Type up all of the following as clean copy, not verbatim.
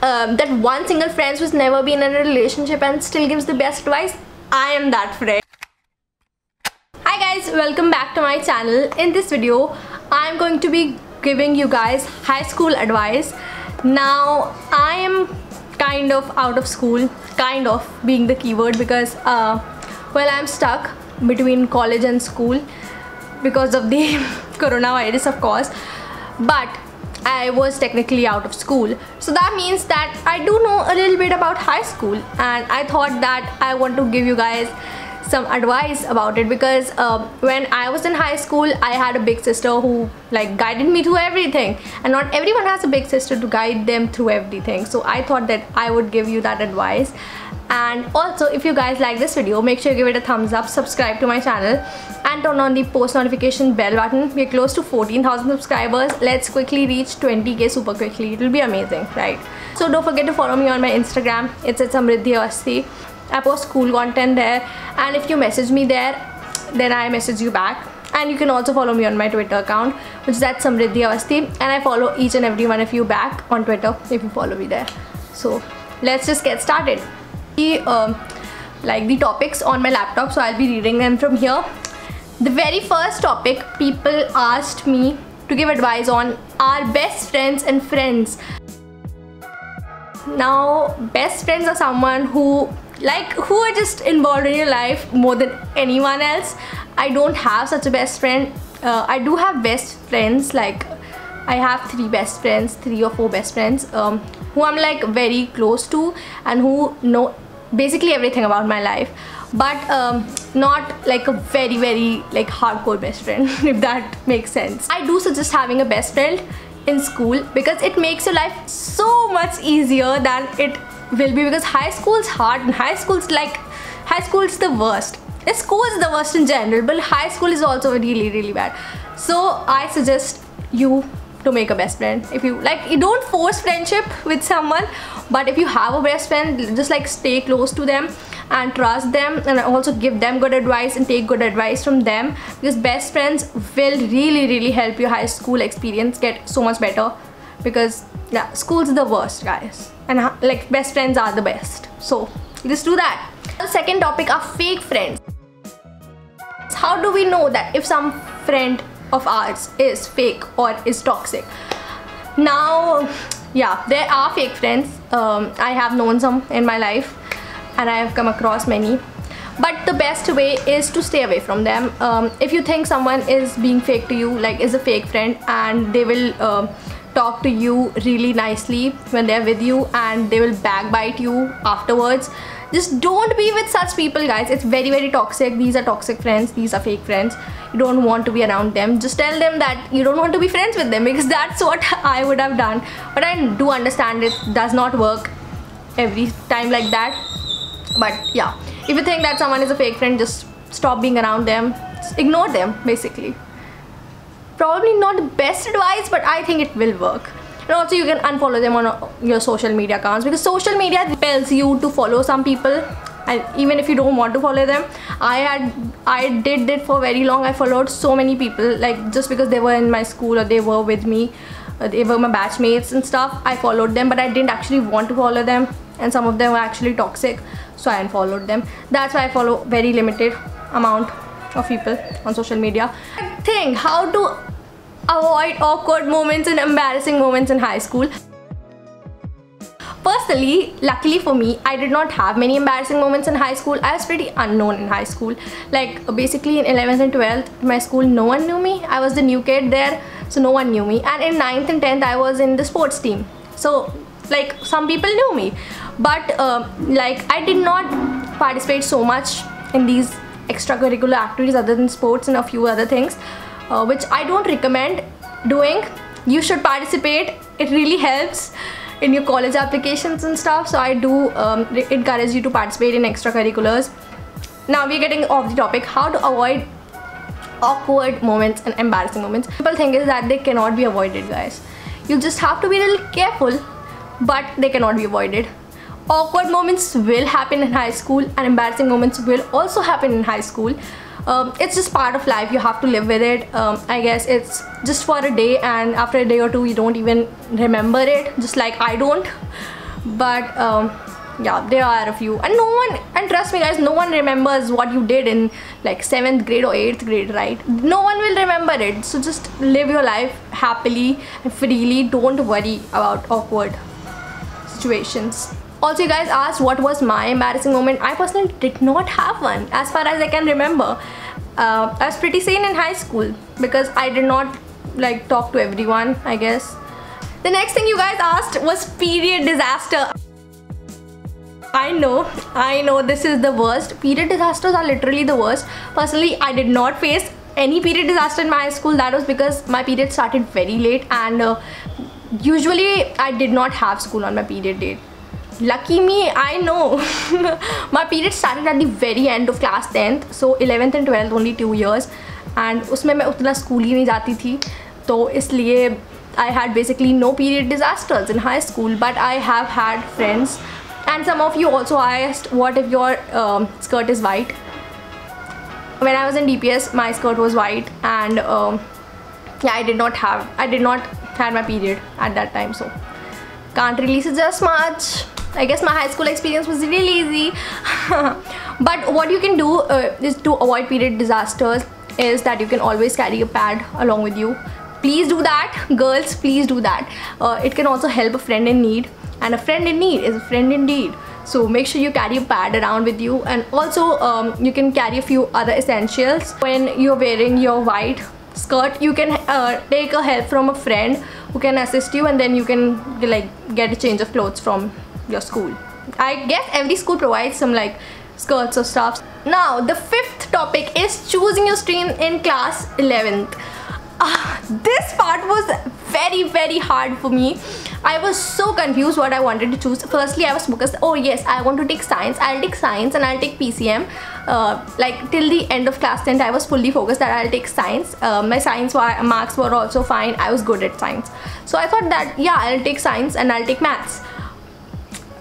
that one single friend who's never been in a relationship and still gives the best advice? I am that friend. Hi guys, welcome back to my channel. In this video, I'm going to be giving you guys high school advice. Now, I am kind of out of school, kind of being the keyword, because well, I'm stuck between college and school because of the coronavirus, of course, but I was technically out of school. So that means that I do know a little bit about high school, and I thought that I want to give you guys some advice about it, because when I was in high school, I had a big sister who like guided me through everything, and not everyone has a big sister to guide them through everything. So I thought that I would give you that advice. And also, if you guys like this video, make sure you give it a thumbs up, subscribe to my channel, and turn on the post notification bell button. We're close to 14,000 subscribers. Let's quickly reach 20k super quickly. It will be amazing, right? So don't forget to follow me on my Instagram. It's at Samriddhi Awasthi. I post cool content there, and if you message me there, then I message you back. And you can also follow me on my Twitter account, which is at Samriddhi Awasthi, and I follow each and every one of you back on Twitter if you follow me there. So let's just get started. Like the topics on my laptop, so I'll be reading them from here. The very first topic people asked me to give advice on are best friends and friends. Now, best friends are someone who are just involved in your life more than anyone else. I don't have such a best friend. I do have best friends, like I have 3 or 4 best friends who I'm like very close to and who know basically everything about my life, but not like a very like hardcore best friend, if that makes sense. I do suggest having a best friend in school because it makes your life so much easier than it will be, because high school's hard, and high school's the worst. School is the worst in general, but high school is also really bad. So I suggest you to make a best friend. If you like, you don't force friendship with someone, but if you have a best friend, just like stay close to them and trust them, and also give them good advice and take good advice from them, because best friends will really help your high school experience get so much better. Because yeah, school's the worst, guys, and like best friends are the best. So just do that. The second topic are fake friends. How do we know that if some friend of ours is fake or is toxic? Now, yeah, there are fake friends. I have known some in my life, and I have come across many, but the best way is to stay away from them. If you think someone is being fake to you, like is a fake friend, and they will talk to you really nicely when they're with you, and they will backbite you afterwards, just don't be with such people, guys. It's very toxic. These are toxic friends. These are fake friends. You don't want to be around them. Just tell them that you don't want to be friends with them, because that's what I would have done. But I do understand it does not work every time like that. But yeah, if you think that someone is a fake friend, just stop being around them. Just ignore them, basically. Probably not the best advice, but I think it will work. And also, you can unfollow them on your social media accounts, because social media compels you to follow some people, and even if you don't want to follow them. I did it for very long. I followed so many people, like just because they were in my school or they were with me, they were my batchmates and stuff. I followed them, but I didn't actually want to follow them, and some of them were actually toxic, so I unfollowed them. That's why I follow very limited amount of people on social media. I think how to avoid awkward moments and embarrassing moments in high school. Personally, luckily for me, I did not have many embarrassing moments in high school. I was pretty unknown in high school. Like basically in 11th and 12th, my school, no one knew me. I was the new kid there, so no one knew me. And in 9th and 10th, I was in the sports team. So like some people knew me, but like I did not participate so much in these extracurricular activities other than sports and a few other things, which I don't recommend doing. You should participate. It really helps in your college applications and stuff. So I do encourage you to participate in extracurriculars. Now we're getting off the topic. How to avoid awkward moments and embarrassing moments. People think is that they cannot be avoided, guys. You just have to be a little careful, but they cannot be avoided. Awkward moments will happen in high school, and embarrassing moments will also happen in high school. It's just part of life. You have to live with it. I guess it's just for a day, and after a day or two you don't even remember it, just like I don't. but yeah, there are a few, and trust me guys, no one remembers what you did in like 7th grade or 8th grade, right? No one will remember it. So just live your life happily and freely. Don't worry about awkward situations. Also, you guys asked what was my embarrassing moment. I personally did not have one as far as I can remember. I was pretty sane in high school because I did not like talk to everyone, I guess. The next thing you guys asked was period disaster. I know this is the worst. Period disasters are literally the worst. Personally, I did not face any period disaster in my high school. That was because my period started very late, and usually I did not have school on my period date. Lucky me, I know. My period started at the very end of class 10th, so 11th and 12th only 2 years, and उसमें मैं उतना school ही नहीं जाती थी, तो इसलिए I had basically no period disasters in high school. But I have had friends, and some of you also asked what if your skirt is white. When I was in DPS, my skirt was white, and yeah, I did not had my period at that time, so can't really suggest much. I guess my high school experience was really easy. But what you can do is to avoid period disasters is that you can always carry a pad along with you. Please do that, girls, please do that. It can also help a friend in need, and a friend in need is a friend indeed. So make sure you carry a pad around with you, and also you can carry a few other essentials. When you're wearing your white skirt, you can take a help from a friend who can assist you, and then you can like get a change of clothes from your school. I guess every school provides some like skirts or stuff. Now the 5th topic is choosing your stream in class 11th. This part was very hard for me. I was so confused what I wanted to choose. Firstly, I was focused, oh yes, I want to take science. I'll take science and I'll take PCM. Like till the end of class 10th, I was fully focused that I'll take science. My science marks were also fine. I was good at science. So I thought that yeah, I'll take science and I'll take maths.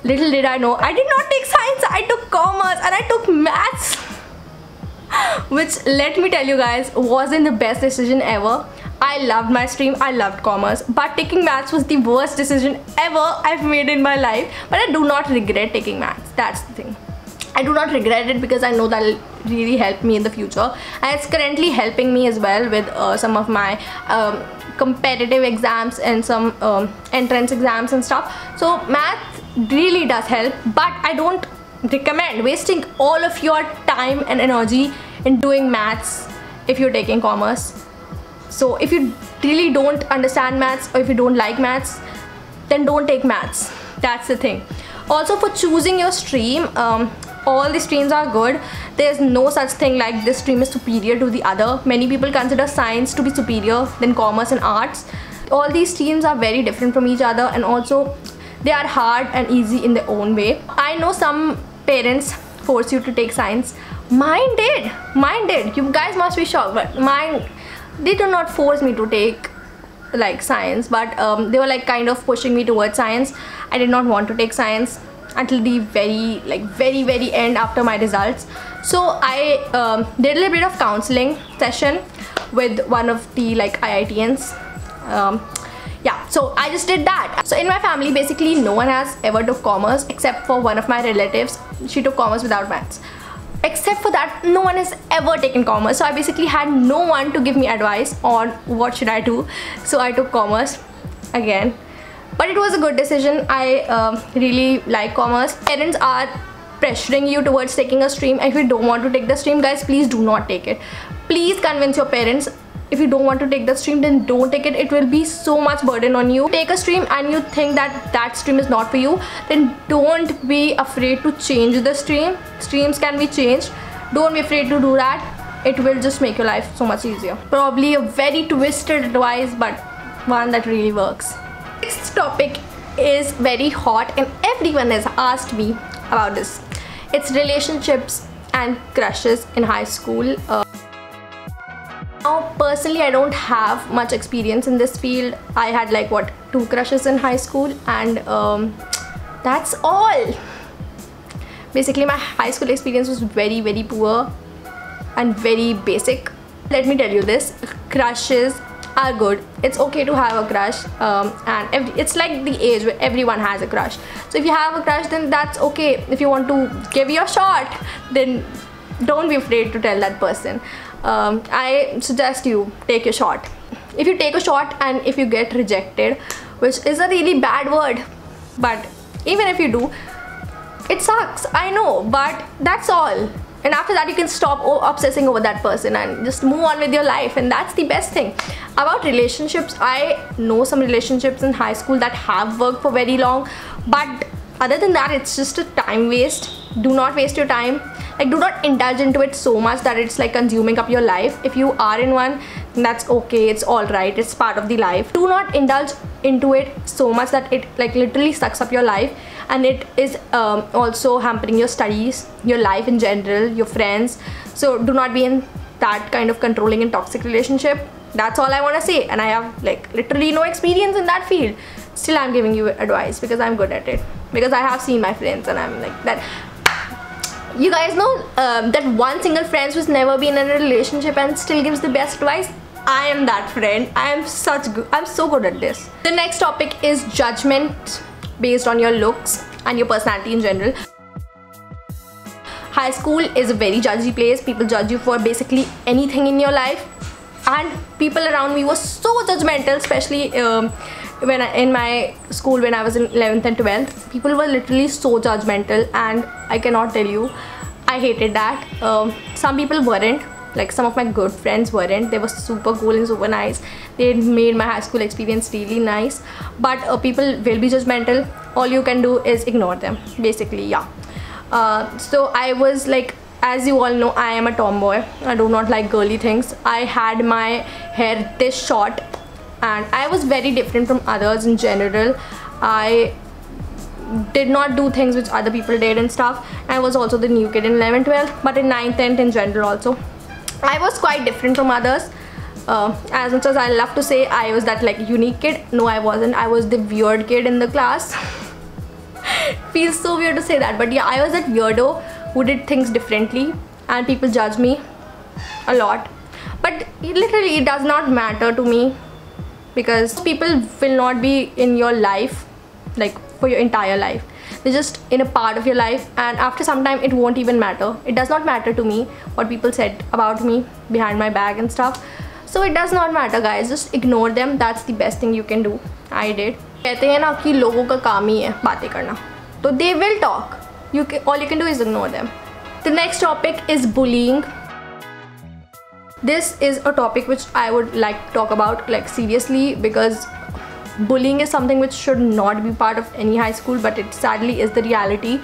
Little did I know, I did not take science. I took commerce and I took maths. Which, let me tell you guys, wasn't the best decision ever. I loved my stream, I loved commerce, but taking maths was the worst decision ever I've made in my life. But I do not regret taking maths, that's the thing. I do not regret it because I know that will really help me in the future, and it's currently helping me as well with some of my competitive exams and some entrance exams and stuff. So math really does help, but I don't recommend wasting all of your time and energy in doing maths if you're taking commerce. So if you really don't understand maths, or if you don't like maths, then don't take maths. That's the thing. Also, for choosing your stream, all the streams are good. There's no such thing like this stream is superior to the other. Many people consider science to be superior than commerce and arts. All these streams are very different from each other, and also they are hard and easy in their own way. I know some parents force you to take science. Mine did. You guys must be shocked, but mine, they do not force me to take like science, but they were like kind of pushing me towards science. I did not want to take science until the very end after my results. So I did a little bit of counseling session with one of the like IITians. Yeah, so I just did that. So in my family, basically no one has ever took commerce except for one of my relatives. She took commerce without maths. Except for that, no one has ever taken commerce. So I basically had no one to give me advice on what should I do. So I took commerce again. But it was a good decision. I really like commerce. Parents are pressuring you towards taking a stream. If you don't want to take the stream, guys, please do not take it. Please convince your parents. If you don't want to take the stream, then don't take it. It will be so much burden on you. Take a stream and you think that that stream is not for you, then don't be afraid to change the stream. Streams can be changed. Don't be afraid to do that. It will just make your life so much easier. Probably a very twisted advice, but one that really works. Next topic is very hot and everyone has asked me about this. It's relationships and crushes in high school. Now personally, I don't have much experience in this field. I had like what, 2 crushes in high school, and that's all. Basically my high school experience was very poor and very basic. Let me tell you this, crushes are good. It's okay to have a crush, and it's like the age where everyone has a crush. So if you have a crush, then that's okay. If you want to give your shot, then don't be afraid to tell that person. I suggest you take your shot. If you take a shot and if you get rejected, which is a really bad word, but even if you do, it sucks, I know, but that's all. And after that, you can stop obsessing over that person and just move on with your life, and that's the best thing. About relationships, I know some relationships in high school that have worked for very long, but other than that, it's just a time waste. Do not waste your time. Like, do not indulge into it so much that it's like consuming up your life. If you are in one, that's okay, it's alright, it's part of the life. Do not indulge into it so much that it like literally sucks up your life, and it is also hampering your studies, your life in general, your friends. So do not be in that kind of controlling and toxic relationship. That's all I want to say, and I have like literally no experience in that field. Still, I'm giving you advice because I'm good at it, because I have seen my friends, and I'm like that. You guys know that one single friend who's never been in a relationship and still gives the best advice? I am that friend. I'm so good at this. The next topic is judgment based on your looks and your personality in general. High school is a very judgy place. People judge you for basically anything in your life, and people around me were so judgmental, especially in my school when I was in 11th and 12th. People were literally so judgmental, and I cannot tell you, I hated that. Some people weren't, like some of my good friends weren't. They were super cool and super nice. They made my high school experience really nice, but people will be judgmental. All you can do is ignore them, basically. Yeah. So I was like, as you all know, I am a tomboy. I do not like girly things. I had my hair this short, and I was very different from others in general. I did not do things which other people did and stuff. I was also the new kid in 11th, 12th, but in 9th, 10th in general also, I was quite different from others. As much as I love to say I was that like unique kid, no, I wasn't. I was the weird kid in the class. Feels so weird to say that, but yeah, I was that weirdo who did things differently, and people judge me a lot. But literally, it does not matter to me, because people will not be in your life like for your entire life. They're just in a part of your life, and after some time it won't even matter. It does not matter to me what people said about me behind my back and stuff. So it does not matter, guys. Just ignore them. That's the best thing you can do. I did. कहते हैं ना कि लोगों का काम ही है बातें करना, तो they will talk. All you can do is ignore them. The next topic is bullying. This is a topic which I would like to talk about like seriously, because bullying is something which should not be part of any high school, but it sadly is the reality,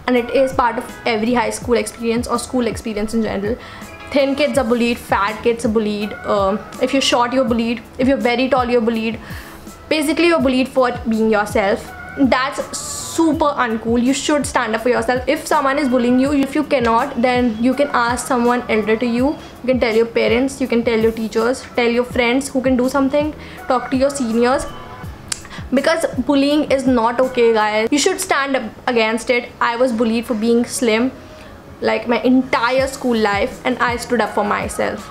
and it is part of every high school experience or school experience in general. Thin kids are bullied, fat kids are bullied, if you're short you're bullied, if you're very tall you're bullied. Basically you're bullied for being yourself. That's super uncool. You should stand up for yourself. If someone is bullying you, if you cannot, then you can ask someone elder to you. You can tell your parents, you can tell your teachers, tell your friends who can do something, talk to your seniors, because bullying is not okay, guys. You should stand up against it. I was bullied for being slim like my entire school life, and I stood up for myself,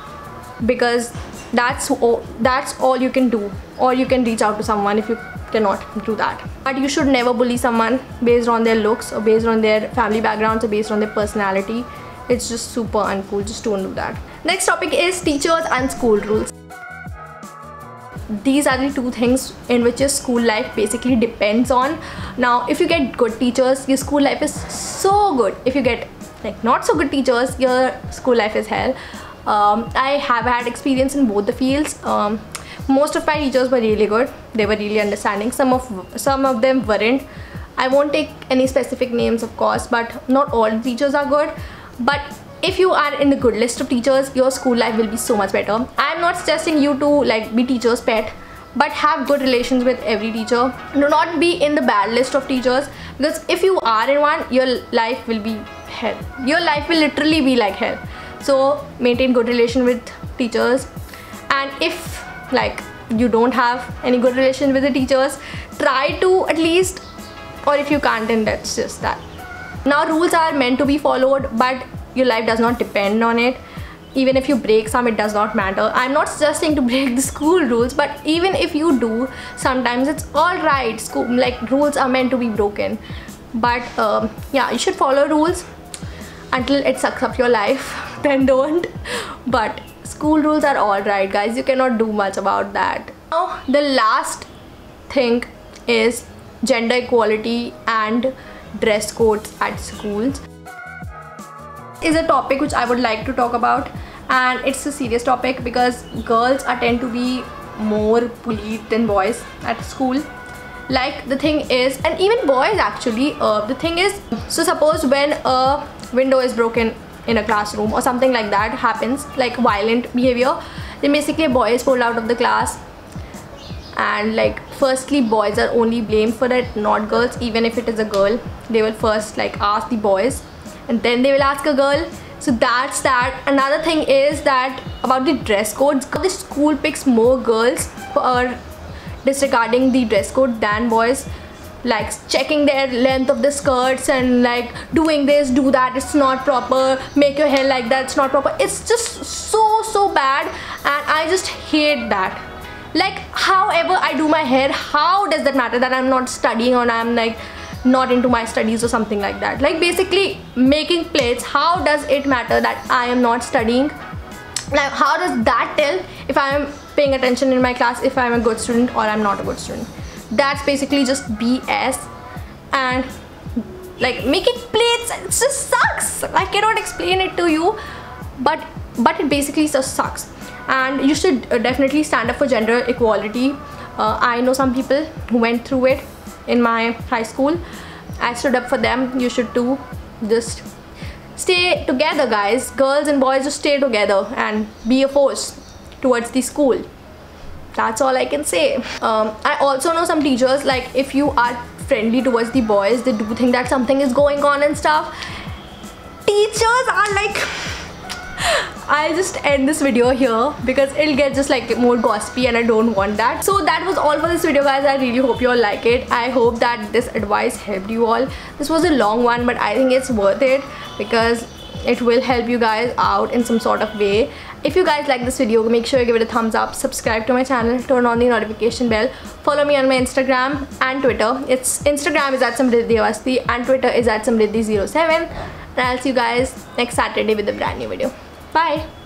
because that's all you can do, or you can reach out to someone if you cannot do that. But you should never bully someone based on their looks or based on their family backgrounds or based on their personality. It's just super uncool. Just don't do that. Next topic is teachers and school rules. These are the two things in which your school life basically depends on. Now, if you get good teachers, your school life is so good. If you get like not so good teachers, your school life is hell. I have had experience in both the fields. Most of my teachers were really good. They were really understanding. Some of them weren't. I won't take any specific names, of course, but not all the teachers are good. But if you are in the good list of teachers, your school life will be so much better. I am not suggesting you to like be teacher's pet, but have good relations with every teacher. Do not be in the bad list of teachers, because if you are in one, your life will be hell. Your life will literally be like hell. So maintain good relation with teachers, and if like you don't have any good relation with the teachers, try to at least, or if you can't, then that's just that. Now, rules are meant to be followed, but your life does not depend on it. even if you break some, it does not matter. I'm not suggesting to break the school rules, but even if you do, sometimes it's alright. School, like, rules are meant to be broken. But yeah, you should follow rules until it sucks up your life. Then don't. But school rules are alright, guys. You cannot do much about that. Now, the last thing is gender equality and dress codes at schools. Is a topic which I would like to talk about, and it's a serious topic because girls tend to be more bullied than boys at school. Like, the thing is, and even boys actually, the thing is, so suppose when a window is broken in a classroom or something like that happens, like violent behavior, then basically a boy is pulled out of the class, and like, firstly, boys are only blamed for it, not girls. Even if it is a girl, they will first like ask the boys and then they will ask a girl. So that's that. Another thing is that about the dress codes, the school picks more girls for disregarding the dress code than boys, like checking their length of the skirts and like doing this, do that, it's not proper, make your hair like that, it's not proper. It's just so bad, and I just hate that. Like, however I do my hair, how does that matter that I'm not studying or I'm like not into my studies or something like that? Like, basically making plaits, how does it matter that I am not studying? Like, how does that tell if I am paying attention in my class, if I'm a good student or I'm not a good student? That's basically just BS. And like, making plates, it just sucks. I cannot explain it to you, but it basically just sucks. And you should definitely stand up for gender equality. I know some people who went through it in my high school. I stood up for them. You should too. Just stay together, guys. Girls and boys, just stay together and be a force towards the school. That's all I can say. I also know some teachers, like, if you are friendly towards the boys, they do think that something is going on and stuff. Teachers are like, I'll just end this video here because it'll get just like more gossipy and I don't want that. So that was all for this video, guys. I really hope you all like it. I hope that this advice helped you all. This was a long one, but I think it's worth it because it will help you guys out in some sort of way. If you guys like this video, make sure you give it a thumbs up, subscribe to my channel, turn on the notification bell, follow me on my Instagram and Twitter. Its Instagram is @samriddhi and Twitter is @samriddhi07. And I'll see you guys next Saturday with a brand new video. Bye.